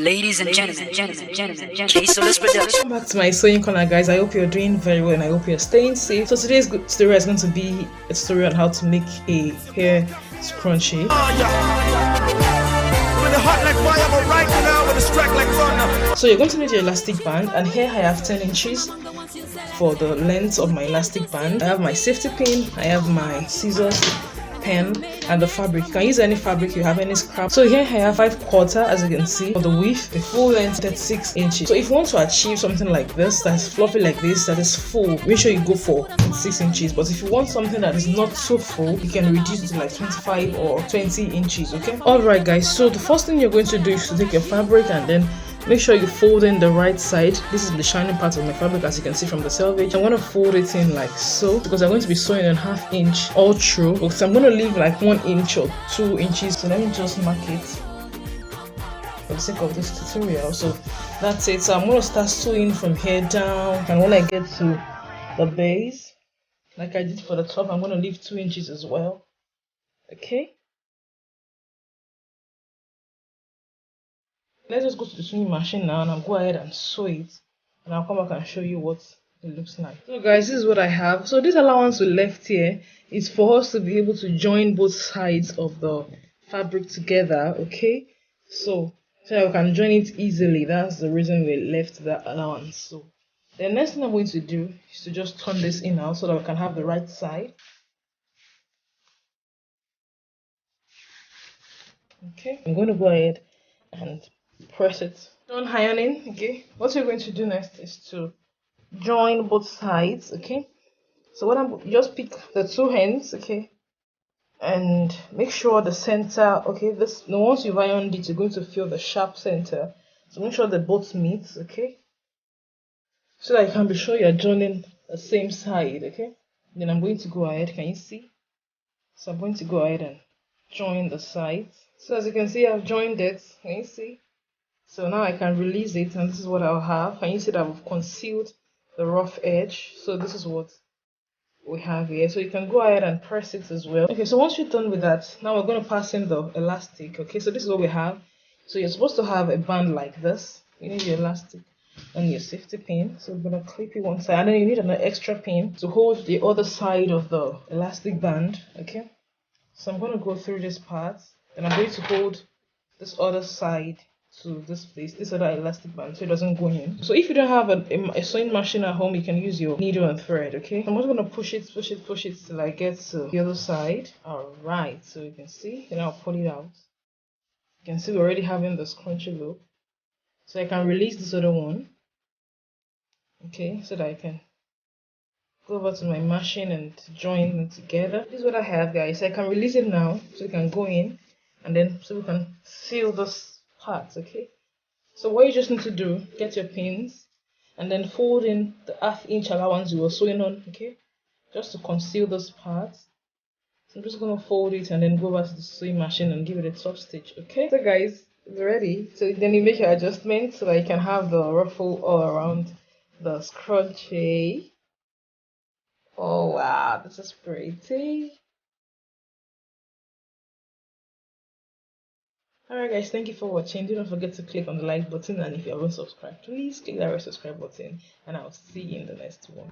Ladies and gentlemen, K-Solis Production. Welcome back to my sewing corner, guys. I hope you're doing very well and I hope you're staying safe. So today's tutorial is going to be a tutorial on how to make a hair scrunchie. So you're going to need your elastic band, and here I have 10 inches for the length of my elastic band. I have my safety pin, I have my scissors, pen, and the fabric. You can use any fabric you have, any scrap. So here I have 5/4, as you can see, for the width. The full length 36 inches. So if you want to achieve something like this, that's fluffy like this, that is full, make sure you go for 6 inches. But if you want something that is not so full, you can reduce it to like 25 or 20 inches. Okay, alright guys, so the first thing you're going to do is to take your fabric and then make sure you fold in the right side. This is the shining part of my fabric, as you can see from the selvage. I'm going to fold it in like so, because I'm going to be sewing in 1/2 inch all through. So I'm going to leave like 1 inch or 2 inches. So let me just mark it for the sake of this tutorial. So that's it. So I'm going to start sewing from here down, and when I get to the base, like I did for the top, I'm going to leave 2 inches as well. Okay, let's just go to the sewing machine now and I'll go ahead and sew it, and I'll come back and show you what it looks like. So guys, this is what I have. So this allowance we left here is for us to be able to join both sides of the fabric together. Okay, so that we can join it easily. That's the reason we left that allowance. So the next thing I'm going to do is to just turn this in now so that we can have the right side. Okay, I'm going to go ahead and press it. Done ironing. Okay, what you're going to do next is to join both sides. Okay, so what I'm just pick the two ends. Okay, and make sure the center. Okay, this now once you've ironed it, you're going to feel the sharp center, so make sure the both meet. Okay, so that you can be sure you're joining the same side. Okay, then I'm going to go ahead. Can you see? So I'm going to go ahead and join the sides. So as you can see, I've joined it. Can you see? So now I can release it, and this is what I'll have. Can you see that I've concealed the rough edge? So this is what we have here. So you can go ahead and press it as well. Okay, so once you're done with that, now we're going to pass in the elastic. Okay, so this is what we have. So you're supposed to have a band like this. You need your elastic and your safety pin. So we're going to clip it one side, and then you need an extra pin to hold the other side of the elastic band. Okay, so I'm going to go through this part, and I'm going to hold this other side to this place, this other elastic band, so it doesn't go in. So if you don't have a sewing machine at home, you can use your needle and thread. Okay, I'm just going to push it till I get to the other side. All right, so you can see, and I'll pull it out. You can see we're already having the scrunchy look. So I can release this other one. Okay, so that I can go over to my machine and join them together. This is what I have, guys. I can release it now, so it can go in, and then so we can seal this part. Okay, so what you just need to do, get your pins and then fold in the 1/2 inch allowance you were sewing on. Okay, just to conceal this part. So I'm just going to fold it and then go back to the sewing machine and give it a top stitch. Okay, so guys, it's ready. So then you make your adjustments so that you can have the ruffle all around the scrunchie. Oh wow, this is pretty. Alright guys, thank you for watching. Do not forget to click on the like button, and if you haven't subscribed, please click that red subscribe button, and I'll see you in the next one.